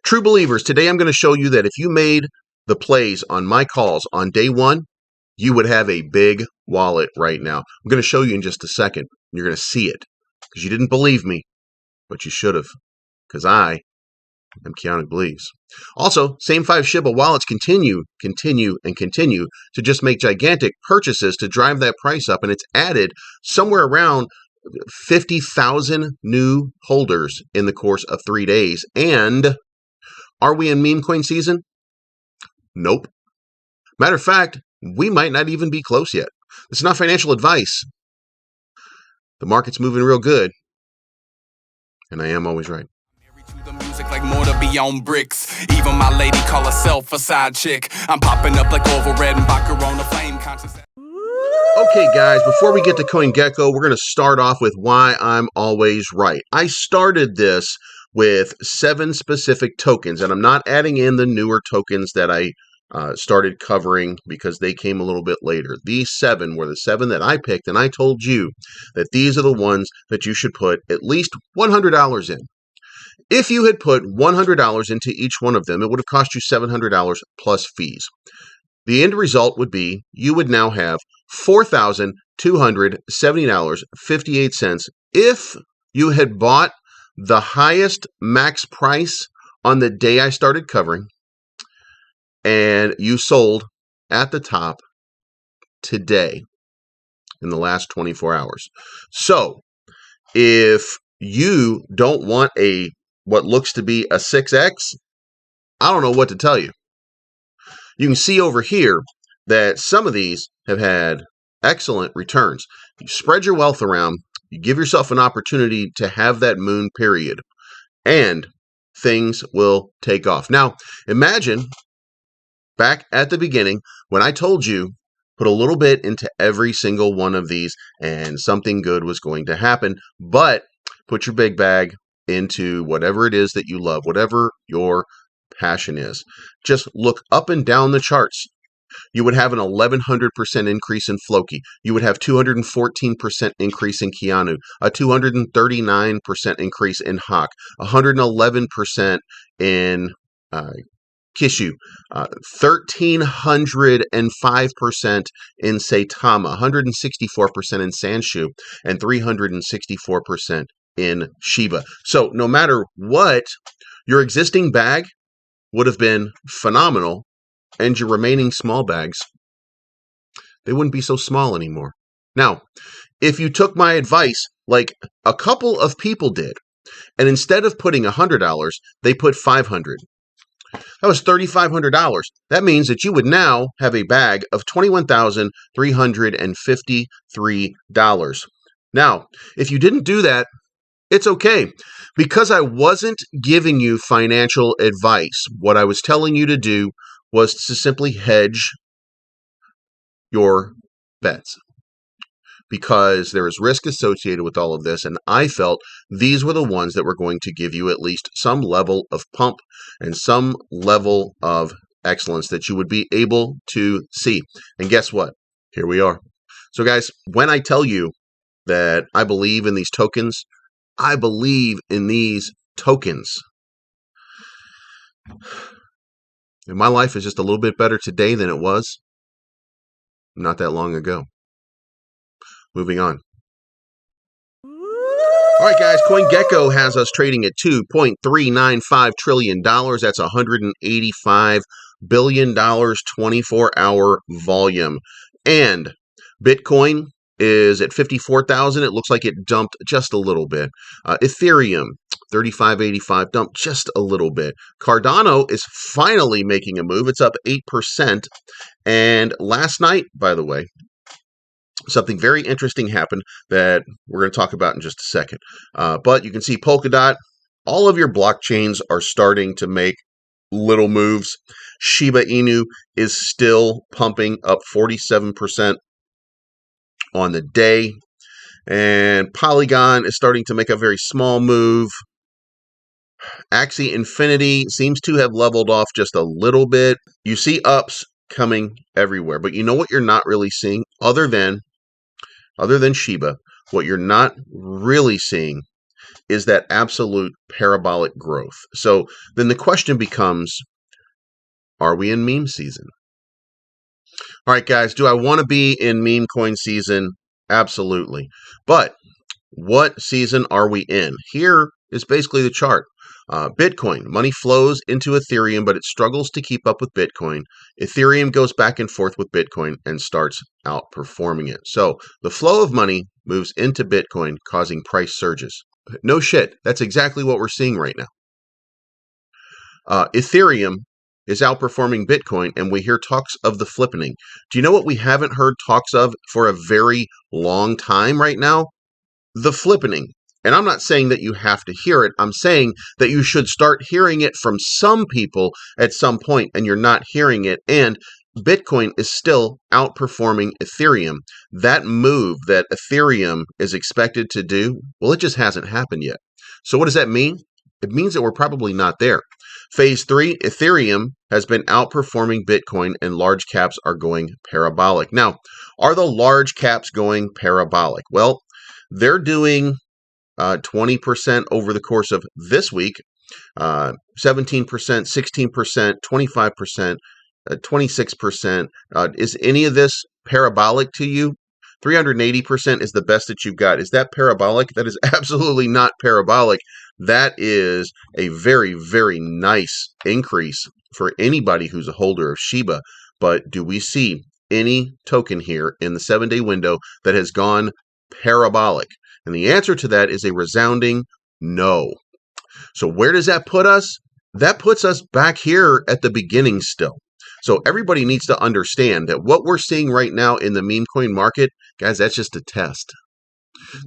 True believers, today I'm going to show you that if you made the plays on my calls on day one, you would have a big wallet right now. I'm going to show you in just a second. You're going to see it because you didn't believe me, but you should have, because I am Keanu Bleeves. Also, same 5 Shiba wallets continue to just make gigantic purchases to drive that price up, and it's added somewhere around 50,000 new holders in the course of 3 days. And are we in meme coin season? Nope. Matter of fact, we might not even be close yet. It's not financial advice. The market's moving real good, and I am always right. The music like more to be on bricks. Even my lady call herself a side chick. I'm popping up like over red and vodka on the flame conscious. Okay, guys, before we get to CoinGecko, we're going to start off with why I'm always right. I started this with 7 specific tokens, and I'm not adding in the newer tokens that I started covering because they came a little bit later. These 7 were the 7 that I picked, and I told you that these are the ones that you should put at least $100 in. If you had put $100 into each one of them, it would have cost you $700 plus fees. The end result would be you would now have $4,270.58 if you had bought the highest max price on the day I started covering and you sold at the top today in the last 24 hours. So if you don't want what looks to be a 6X, I don't know what to tell you. You can see over here that some of these have had excellent returns. You spread your wealth around, you give yourself an opportunity to have that moon period, and things will take off. Now, imagine back at the beginning when I told you put a little bit into every single one of these and something good was going to happen, but put your big bag into whatever it is that you love, whatever your passion is. Just look up and down the charts. You would have an 1,100% increase in Floki. You would have 214% increase in Keanu, a 239% increase in Hokk, 111% in Kishu, 1,305% in Saitama, 164% in Sanshu, and 364% in Shiba. So no matter what, your existing bag would have been phenomenal, and your remaining small bags, they wouldn't be so small anymore. Now, if you took my advice like a couple of people did, and instead of putting $100, they put $500, that was $3,500. That means that you would now have a bag of $21,353. Now, if you didn't do that, it's okay, because I wasn't giving you financial advice. What I was telling you to do was to simply hedge your bets, because there is risk associated with all of this, and I felt these were the ones that were going to give you at least some level of pump and some level of excellence that you would be able to see. And guess what? Here we are. So guys, when I tell you that I believe in these tokens, I believe in these tokens. And my life is just a little bit better today than it was not that long ago. Moving on. All right, guys, CoinGecko has us trading at $2.395 trillion. That's $185 billion, 24-hour volume. And Bitcoin is at 54,000. It looks like it dumped just a little bit. Ethereum, 35.85, dumped just a little bit. Cardano is finally making a move. It's up 8%. And last night, by the way, something very interesting happened that we're going to talk about in just a second. But you can see Polkadot, all of your blockchains are starting to make little moves. Shiba Inu is still pumping up 47% on the day. And Polygon is starting to make a very small move. Axie Infinity seems to have leveled off just a little bit. You see ups coming everywhere. But you know what you're not really seeing? Other than Shiba, what you're not really seeing is that absolute parabolic growth. So then the question becomes, are we in meme season? All right, guys, do I want to be in meme coin season? Absolutely. But what season are we in? Here is basically the chart. Bitcoin, money flows into Ethereum, but it struggles to keep up with Bitcoin. Ethereum goes back and forth with Bitcoin and starts outperforming it. So the flow of money moves into Bitcoin, causing price surges. No shit. That's exactly what we're seeing right now. Ethereum is outperforming Bitcoin, and we hear talks of the flippening. Do you know what we haven't heard talks of for a very long time right now? The flippening. And I'm not saying that you have to hear it. I'm saying that you should start hearing it from some people at some point, and you're not hearing it. And Bitcoin is still outperforming Ethereum. That move that Ethereum is expected to do, well, it just hasn't happened yet. So what does that mean? It means that we're probably not there. Phase 3, Ethereum has been outperforming Bitcoin, and large caps are going parabolic. Now, are the large caps going parabolic? Well, they're doing 20% over the course of this week, 17%, 16%, 25%, 26%. Is any of this parabolic to you? 380% is the best that you've got. Is that parabolic? That is absolutely not parabolic. That is a very, very nice increase for anybody who's a holder of Shiba. But do we see any token here in the 7-day window that has gone parabolic? And the answer to that is a resounding no. So where does that put us? That puts us back here at the beginning still. So everybody needs to understand that what we're seeing right now in the meme coin market, guys, that's just a test.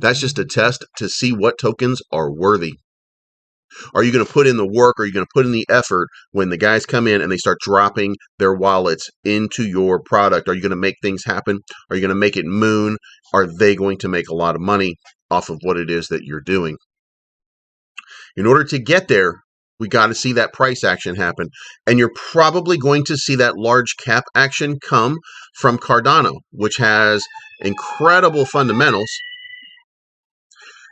That's just a test to see what tokens are worthy. Are you going to put in the work? Are you going to put in the effort when the guys come in and they start dropping their wallets into your product? Are you going to make things happen? Are you going to make it moon? Are they going to make a lot of money off of what it is that you're doing? In order to get there, we got to see that price action happen. And you're probably going to see that large cap action come from Cardano, which has incredible fundamentals.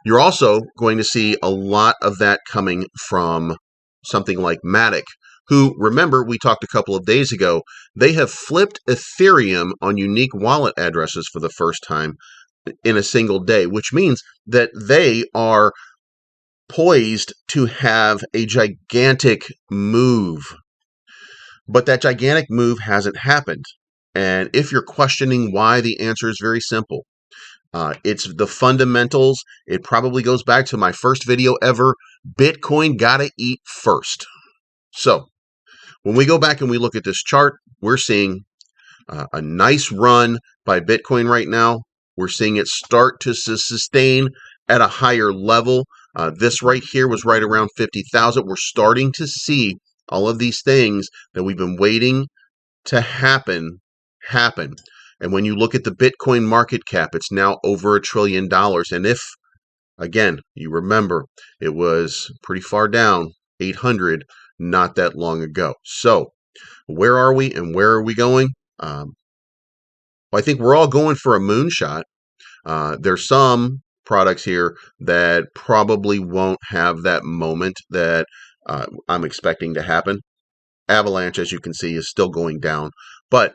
You're also going to see a lot of that coming from something like Matic, who, remember, we talked a couple of days ago, they have flipped Ethereum on unique wallet addresses for the first time in a single day, which means that they are poised to have a gigantic move. But that gigantic move hasn't happened. And if you're questioning why, the answer is very simple. It's the fundamentals. It probably goes back to my first video ever. Bitcoin gotta eat first. So when we go back and we look at this chart, we're seeing a nice run by Bitcoin right now. We're seeing it start to sustain at a higher level. This right here was right around 50,000. We're starting to see all of these things that we've been waiting to happen. And when you look at the Bitcoin market cap, it's now over $1 trillion. And if, again, you remember, it was pretty far down, 800, not that long ago. So where are we and where are we going? Well, I think we're all going for a moonshot. There's some products here that probably won't have that moment that I'm expecting to happen. Avalanche, as you can see, is still going down. But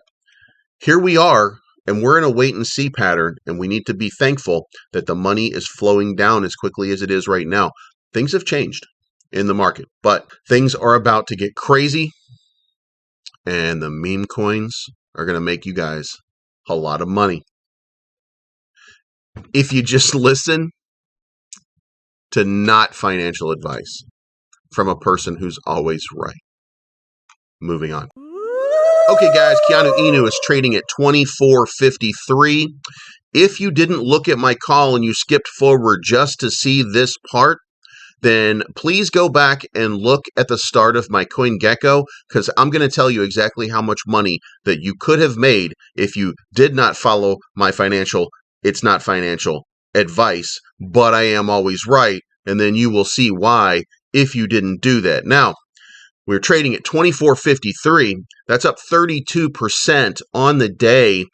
here we are, and we're in a wait and see pattern, and we need to be thankful that the money is flowing down as quickly as it is right now. Things have changed in the market, but things are about to get crazy, and the meme coins are going to make you guys a lot of money. If you just listen to not financial advice from a person who's always right. Moving on. Okay, guys, Keanu is trading at 24.53. If you didn't look at my call and you skipped forward just to see this part, then please go back and look at the start of my CoinGecko, because I'm going to tell you exactly how much money that you could have made if you did not follow my it's not financial advice, but I am always right, and then you will see why if you didn't do that. Now, we're trading at 24.53. That's up 32% on the day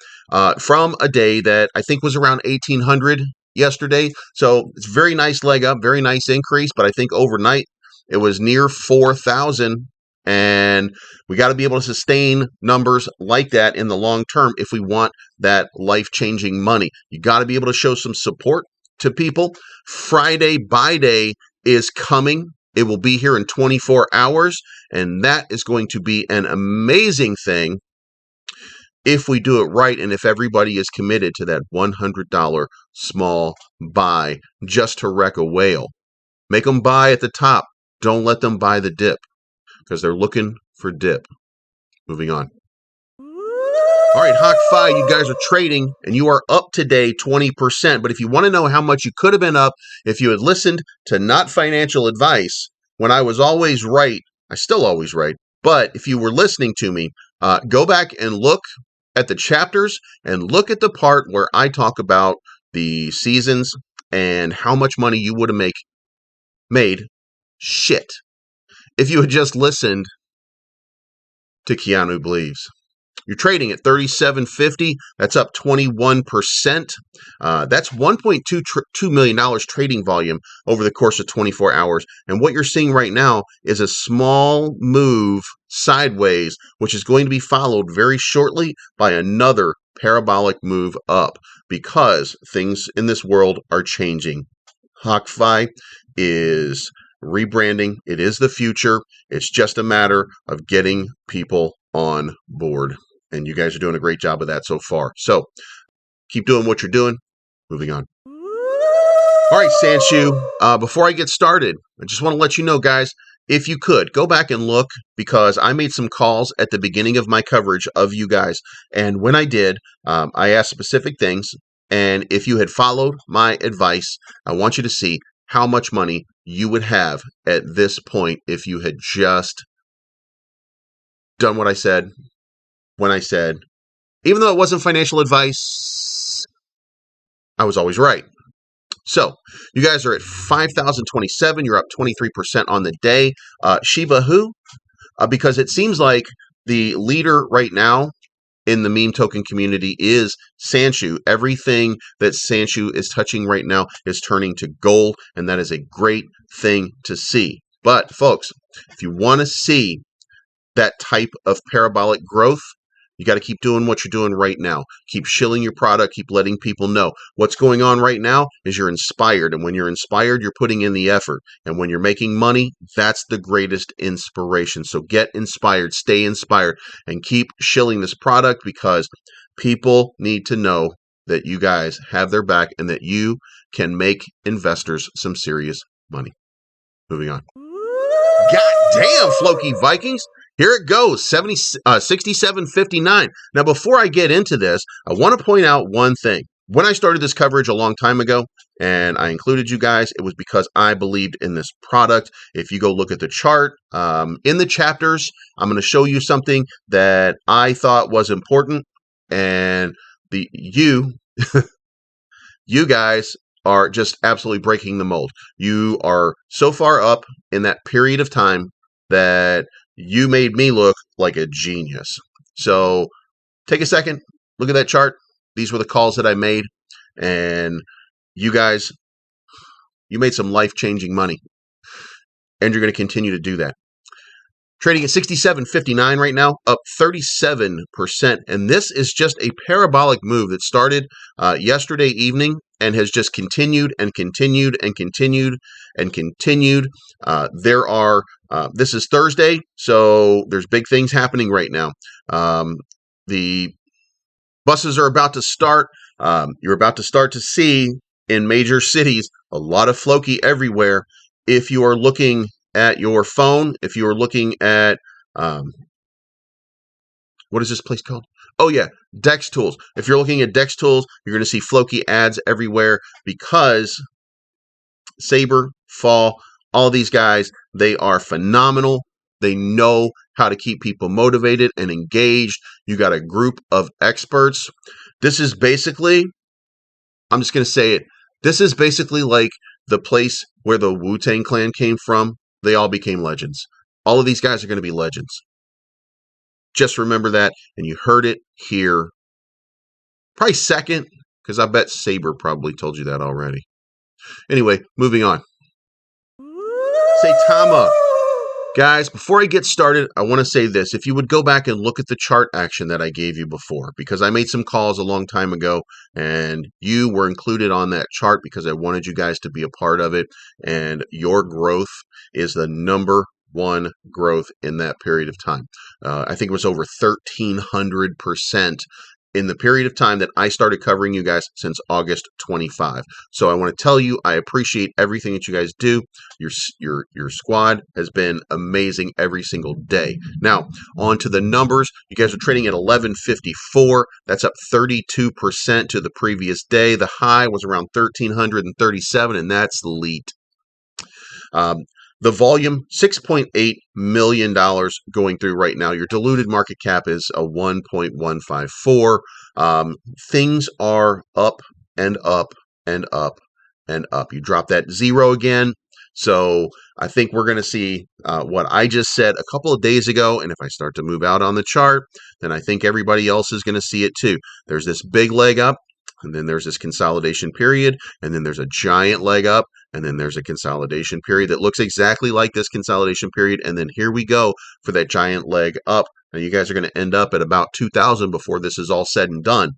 from a day that I think was around 1,800. yesterday. So it's very nice leg up, very nice increase. But I think overnight it was near 4,000. And we got to be able to sustain numbers like that in the long term if we want that life-changing money. You got to be able to show some support to people. Friday buy day is coming. It will be here in 24 hours, and that is going to be an amazing thing if we do it right and if everybody is committed to that $100 small buy just to wreck a whale. Make them buy at the top. Don't let them buy the dip because they're looking for dip. Moving on. All right, Hokk, you guys are trading, and you are up today 20%. But if you want to know how much you could have been up if you had listened to not financial advice when I was always right, I still always right. But if you were listening to me, go back and look at the chapters and look at the part where I talk about the seasons and how much money you would have made. Shit. If you had just listened to Keanu Bleeves. You're trading at 37.50. That's up 21%. That's $1.2 million trading volume over the course of 24 hours. And what you're seeing right now is a small move sideways, which is going to be followed very shortly by another parabolic move up because things in this world are changing. Hokk is rebranding. It is the future. It's just a matter of getting people on board. And you guys are doing a great job of that so far. So keep doing what you're doing. Moving on. All right, Sanshu, before I get started, I just want to let you know, guys, if you could, go back and look because I made some calls at the beginning of my coverage of you guys. And when I did, I asked specific things. And if you had followed my advice, I want you to see how much money you would have at this point if you had just done what I said when I said, even though it wasn't financial advice, I was always right. So you guys are at 5,027. You're up 23% on the day. Shiba who? Because it seems like the leader right now in the meme token community is Sanshu. Everything that Sanshu is touching right now is turning to gold, and that is a great thing to see. But folks, if you want to see that type of parabolic growth, you got to keep doing what you're doing right now. Keep shilling your product. Keep letting people know. What's going on right now is you're inspired. And when you're inspired, you're putting in the effort. And when you're making money, that's the greatest inspiration. So get inspired, stay inspired, and keep shilling this product because people need to know that you guys have their back and that you can make investors some serious money. Moving on. God damn, Floki Vikings. Here it goes, 67.59. Now, before I get into this, I want to point out one thing. When I started this coverage a long time ago, and I included you guys, it was because I believed in this product. If you go look at the chart, in the chapters, I'm going to show you something that I thought was important, and you guys are just absolutely breaking the mold. You are so far up in that period of time that you made me look like a genius. So take a second, look at that chart. These were the calls that I made. And you guys, you made some life-changing money. And you're going to continue to do that. Trading at 67.59 right now, up 37%. And this is just a parabolic move that started yesterday evening and has just continued and continued and continued and continued. This is Thursday, so there's big things happening right now. The buses are about to start. You're about to start to see in major cities a lot of Floki everywhere. If you are looking at your phone, if you are looking at, what is this place called? Oh yeah, Dex Tools. If you're looking at Dex Tools, you're going to see Floki ads everywhere because Saber, Fall, all these guys, they are phenomenal. They know how to keep people motivated and engaged. You got a group of experts. This is basically, I'm just going to say it, this is basically like the place where the Wu-Tang Clan came from. They all became legends. All of these guys are going to be legends. Just remember that, and you heard it here. Probably second Because I bet Saber probably told you that already. Anyway, moving on. Saitama. Guys, before I get started, I want to say this. If you would go back and look at the chart action that I gave you before, because I made some calls a long time ago, and you were included on that chart because I wanted you guys to be a part of it, and your growth is the number one growth in that period of time. I think it was over 1,300% in the period of time that I started covering you guys since August 25. So I want to tell you, I appreciate everything that you guys do. Your squad has been amazing every single day. Now, on to the numbers. You guys are trading at 1154. That's up 32% to the previous day. The high was around 1,337, and that's elite. The volume, $6.8 million going through right now. Your diluted market cap is a 1.154. Things are up and up and up and up. You drop that zero again. So I think we're going to see what I just said a couple of days ago. And if I start to move out on the chart, then I think everybody else is going to see it too. There's this big leg up. And then there's this consolidation period, and then there's a giant leg up, and then there's a consolidation period that looks exactly like this consolidation period, and then here we go for that giant leg up. Now you guys are going to end up at about 2,000 before this is all said and done.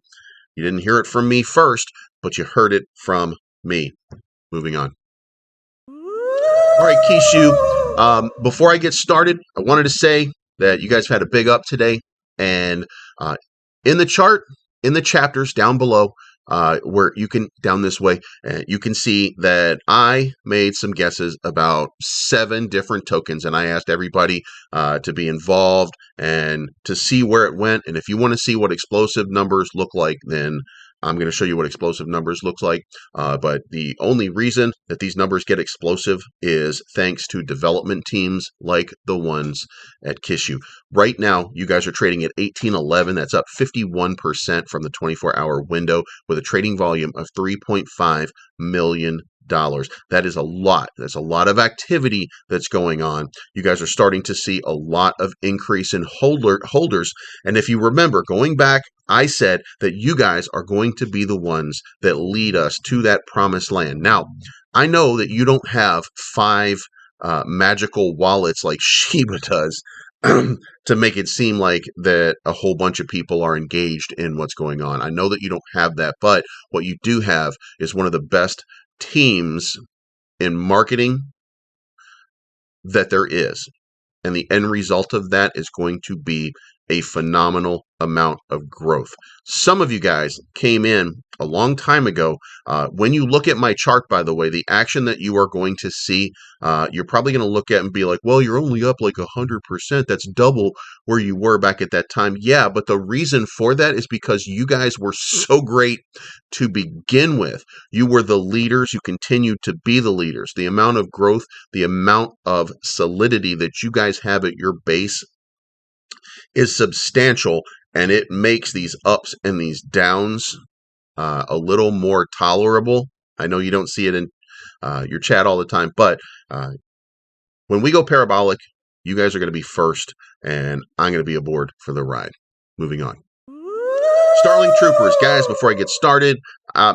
You didn't hear it from me first, but you heard it from me. Moving on. All right, Kishu, before I get started, I wanted to say that you guys have had a big up today, and in the chart, in the chapters down below, where you can, down this way, you can see that I made some guesses about 7 different tokens, and I asked everybody to be involved and to see where it went. And if you want to see what explosive numbers look like, then I'm going to show you what explosive numbers looks like. But the only reason that these numbers get explosive is thanks to development teams like the ones at Kishu. Right now, you guys are trading at 1811. That's up 51% from the 24-hour window with a trading volume of $3.5 million. That is a lot. That's a lot of activity that's going on. You guys are starting to see a lot of increase in holders. And if you remember, going back, I said that you guys are going to be the ones that lead us to that promised land. Now, I know that you don't have 5 magical wallets like Shiba does to make it seem like that a whole bunch of people are engaged in what's going on. I know that you don't have that, but what you do have is one of the best teams in marketing that there is. And the end result of that is going to be a phenomenal amount of growth. Some of you guys came in a long time ago. When you look at my chart, by the way, the action that you are going to see, you're probably going to look at and be like, well, you're only up like 100%. That's double where you were back at that time. Yeah, but the reason for that is because you guys were so great to begin with. You were the leaders. You continue to be the leaders. The amount of growth, the amount of solidity that you guys have at your base is substantial, and it makes these ups and these downs a little more tolerable. I know you don't see it in your chat all the time, but when we go parabolic, you guys are going to be first, and I'm going to be aboard for the ride. Moving on. StarLink Troopers, guys, before I get started,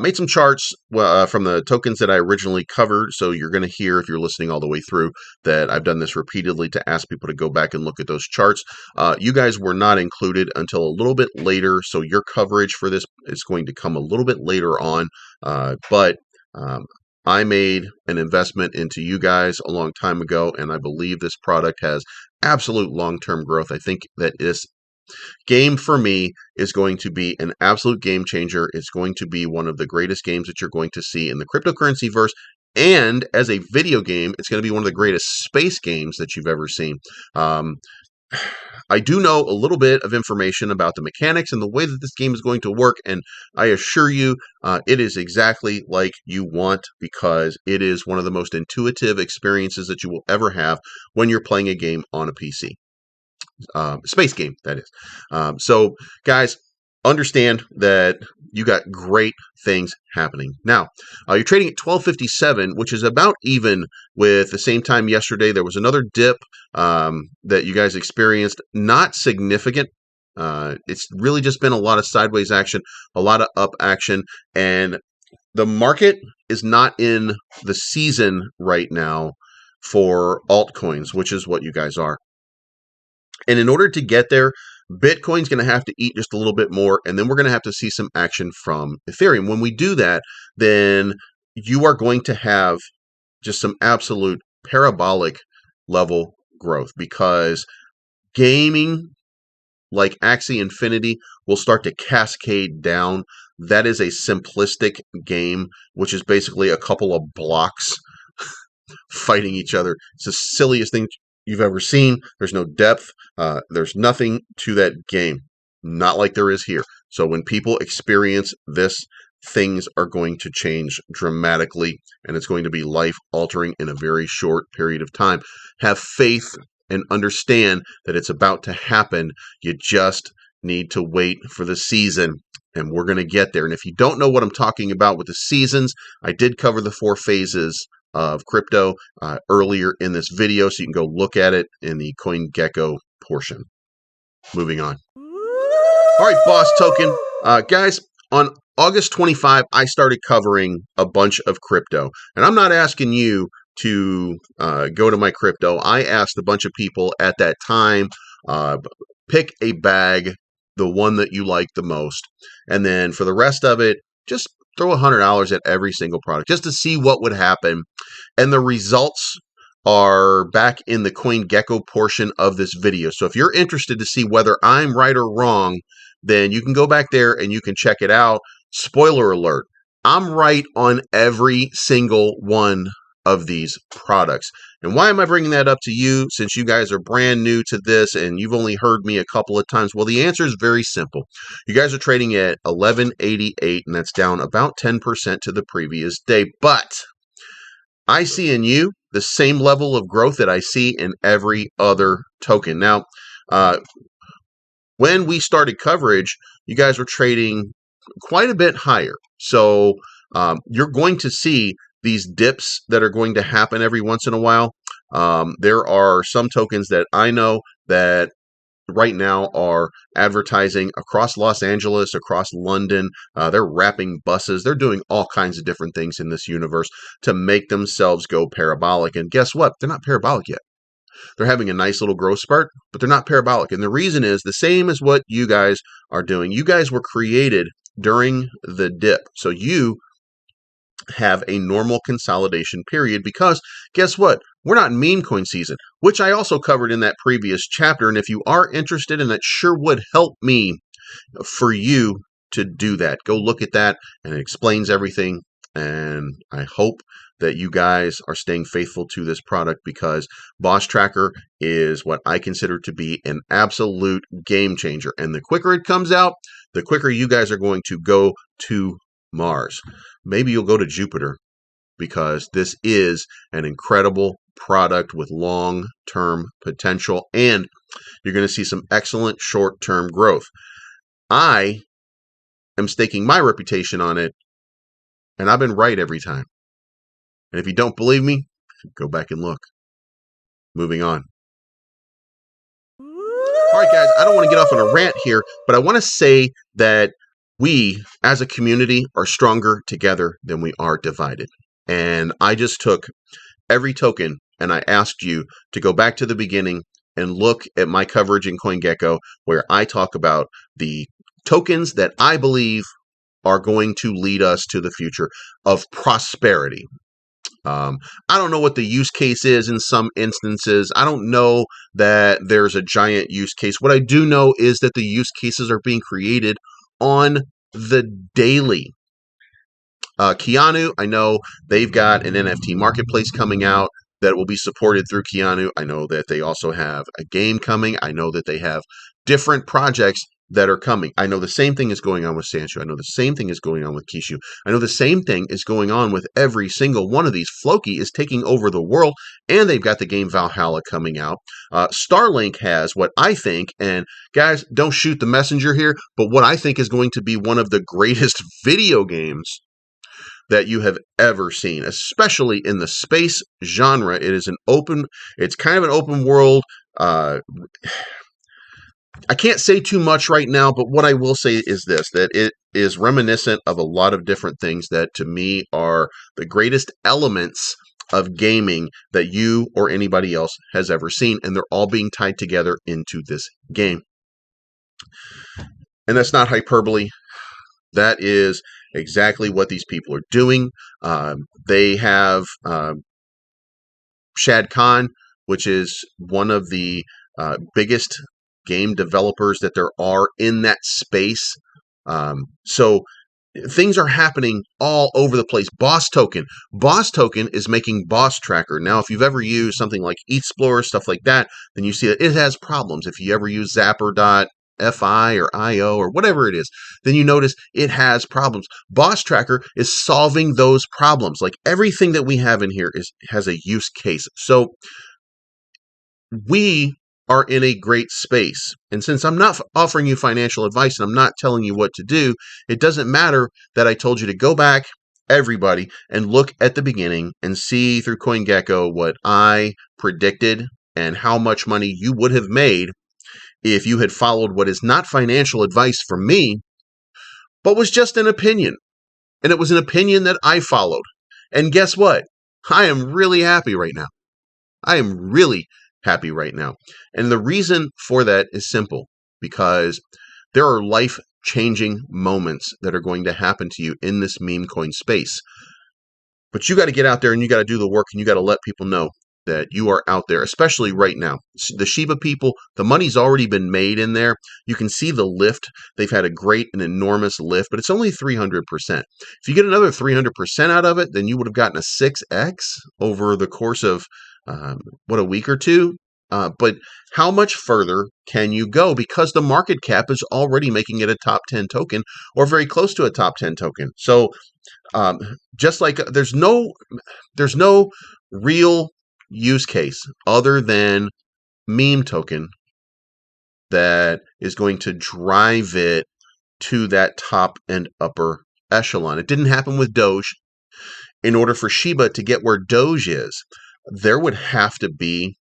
made some charts from the tokens that I originally covered, so you're going to hear, if you're listening all the way through, that I've done this repeatedly to ask people to go back and look at those charts. You guys were not included until a little bit later, so your coverage for this is going to come a little bit later on, but I made an investment into you guys a long time ago, and I believe this product has absolute long-term growth. I think that this game for me is going to be an absolute game changer. It's going to be one of the greatest games that you're going to see in the cryptocurrency verse. And as a video game, it's going to be one of the greatest space games that you've ever seen. I do know a little bit of information about the mechanics and the way that this game is going to work. And I assure you, it is exactly like you want, because it is one of the most intuitive experiences that you will ever have when you're playing a game on a PC. Space game, that is. So, guys, understand that you got great things happening. Now, you're trading at 1257, which is about even with the same time yesterday. There was another dip that you guys experienced, not significant. It's really just been a lot of sideways action, a lot of up action, and the market is not in the season right now for altcoins, which is what you guys are. And in order to get there, Bitcoin's going to have to eat just a little bit more, and then we're going to have to see some action from Ethereum. When we do that, then you are going to have just some absolute parabolic level growth, because gaming like Axie Infinity will start to cascade down. That is a simplistic game, which is basically a couple of blocks fighting each other. It's the silliest thing you've ever seen. There's no depth. There's nothing to that game, not like there is here. So when people experience this, things are going to change dramatically, and it's going to be life-altering in a very short period of time. Have faith and understand that it's about to happen. You just need to wait for the season, and we're going to get there. And if you don't know what I'm talking about with the seasons, I did cover the 4 phases of crypto earlier in this video, so you can go look at it in the CoinGecko portion. Moving on. All right, boss token. Guys, on August 25, I started covering a bunch of crypto. And I'm not asking you to go to my crypto. I asked a bunch of people at that time, pick a bag, the one that you like the most. And then for the rest of it, just throw $100 at every single product just to see what would happen. And the results are back in the CoinGecko portion of this video. So if you're interested to see whether I'm right or wrong, then you can go back there and you can check it out. Spoiler alert, I'm right on every single one of these products. And why am I bringing that up to you, since you guys are brand new to this and you've only heard me a couple of times? Well, the answer is very simple. You guys are trading at 1188, and that's down about 10% to the previous day. But I see in you the same level of growth that I see in every other token. Now, when we started coverage, you guys were trading quite a bit higher. So you're going to see these dips that are going to happen every once in a while. There are some tokens that I know that right now are advertising across Los Angeles, across London. They're wrapping buses. They're doing all kinds of different things in this universe to make themselves go parabolic. And guess what? They're not parabolic yet. They're having a nice little growth spurt, but they're not parabolic. And the reason is the same as what you guys are doing. You guys were created during the dip. So you have a normal consolidation period, because guess what? We're not in meme coin season, which I also covered in that previous chapter. And if you are interested, and that sure would help me for you to do that, go look at that, and it explains everything. And I hope that you guys are staying faithful to this product, because Boss Tracker is what I consider to be an absolute game changer. And the quicker it comes out, the quicker you guys are going to go to Mars. Maybe you'll go to Jupiter, because this is an incredible product with long-term potential, and you're going to see some excellent short-term growth. I am staking my reputation on it, and I've been right every time. And if you don't believe me, go back and look. Moving on. All right, guys, I don't want to get off on a rant here, but I want to say that we, as a community, are stronger together than we are divided. And I just took every token and I asked you to go back to the beginning and look at my coverage in CoinGecko, where I talk about the tokens that I believe are going to lead us to the future of prosperity. I don't know what the use case is in some instances. I don't know that there's a giant use case. What I do know is that the use cases are being created on the daily. Keanu, I know they've got an NFT marketplace coming out that will be supported through Keanu. I know that they also have a game coming. I know that they have different projects that are coming. I know the same thing is going on with Sanshu. I know the same thing is going on with Kishu. I know the same thing is going on with every single one of these. Floki is taking over the world, and they've got the game Valhalla coming out. StarLink has what I think, and guys, don't shoot the messenger here, but what I think is going to be one of the greatest video games that you have ever seen, especially in the space genre. It is it's kind of an open world I can't say too much right now, but what I will say is this, that it is reminiscent of a lot of different things that to me are the greatest elements of gaming that you or anybody else has ever seen, and they're all being tied together into this game. And that's not hyperbole. That is exactly what these people are doing. They have Shad Khan, which is one of the biggest game developers that there are in that space. So things are happening all over the place. Boss Token is making Boss Tracker. Now, if you've ever used something like Explorer, stuff like that, then you see that it has problems. If you ever use Zapper.fi or IO or whatever it is, then you notice it has problems. Boss Tracker is solving those problems. Like everything that we have in here has a use case. So we are in a great space. And since I'm not offering you financial advice and I'm not telling you what to do, it doesn't matter that I told you to go back, everybody, and look at the beginning and see through CoinGecko what I predicted and how much money you would have made if you had followed what is not financial advice from me, but was just an opinion. And it was an opinion that I followed. And guess what? I am really happy right now. I am really happy right now. And the reason for that is simple, because there are life-changing moments that are going to happen to you in this meme coin space. But you got to get out there and you got to do the work and you got to let people know that you are out there, especially right now. The Shiba people, the money's already been made in there. You can see the lift. They've had a great and enormous lift, but it's only 300%. If you get another 300% out of it, then you would have gotten a 6x over the course of a week or two. But how much further can you go? Because the market cap is already making it a top 10 token or very close to a top 10 token. So just like there's no real use case other than meme token that is going to drive it to that top and upper echelon. It didn't happen with Doge. In order for Shiba to get where Doge is, there would have to be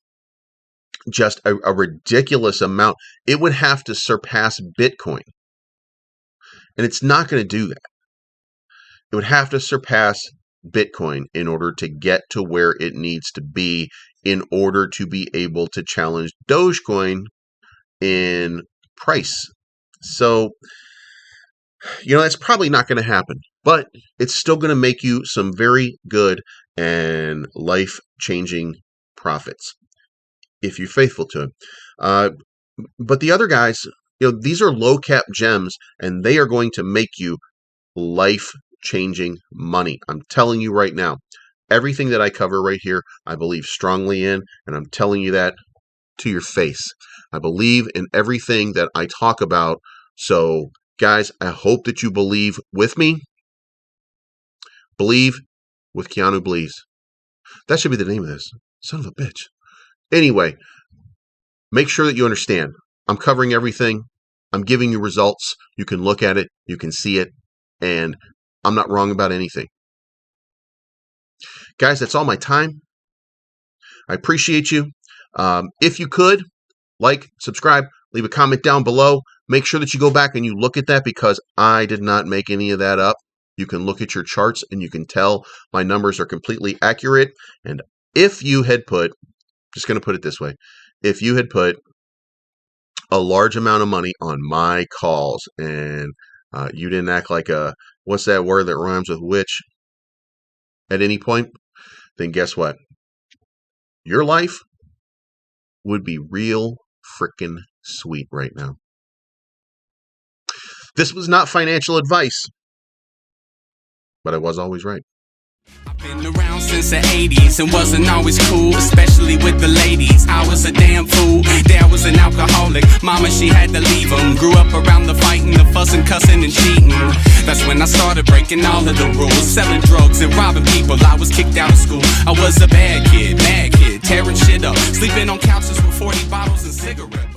just a ridiculous amount. It would have to surpass Bitcoin. And it's not going to do that. It would have to surpass Bitcoin in order to get to where it needs to be in order to be able to challenge Dogecoin in price. So, that's probably not going to happen, but it's still going to make you some very good and life-changing profits if you're faithful to it. But the other guys, these are low-cap gems, and they are going to make you life-changing money. I'm telling you right now, everything that I cover right here, I believe strongly in, and I'm telling you that to your face. I believe in everything that I talk about. So, guys, I hope that you believe with me. Believe with Keanu Bleeves. That should be the name of this. Son of a bitch. Anyway, make sure that you understand. I'm covering everything. I'm giving you results. You can look at it. You can see it. And I'm not wrong about anything. Guys, that's all my time. I appreciate you. If you could, like, subscribe, leave a comment down below. Make sure that you go back and you look at that because I did not make any of that up. You can look at your charts and you can tell my numbers are completely accurate. And if you had put, just going to put it this way, if you had put a large amount of money on my calls and you didn't act like a, what's that word that rhymes with witch at any point, then guess what? Your life would be real freaking sweet right now. This was not financial advice, but I was always right. I've been around since the 80s and wasn't always cool, especially with the ladies. I was a damn fool. Dad was an alcoholic. Mama, she had to leave him. Grew up around the fighting, the fussing, cussing, and cheating. That's when I started breaking all of the rules, selling drugs and robbing people. I was kicked out of school. I was a bad kid, tearing shit up, sleeping on couches with 40 bottles and cigarettes.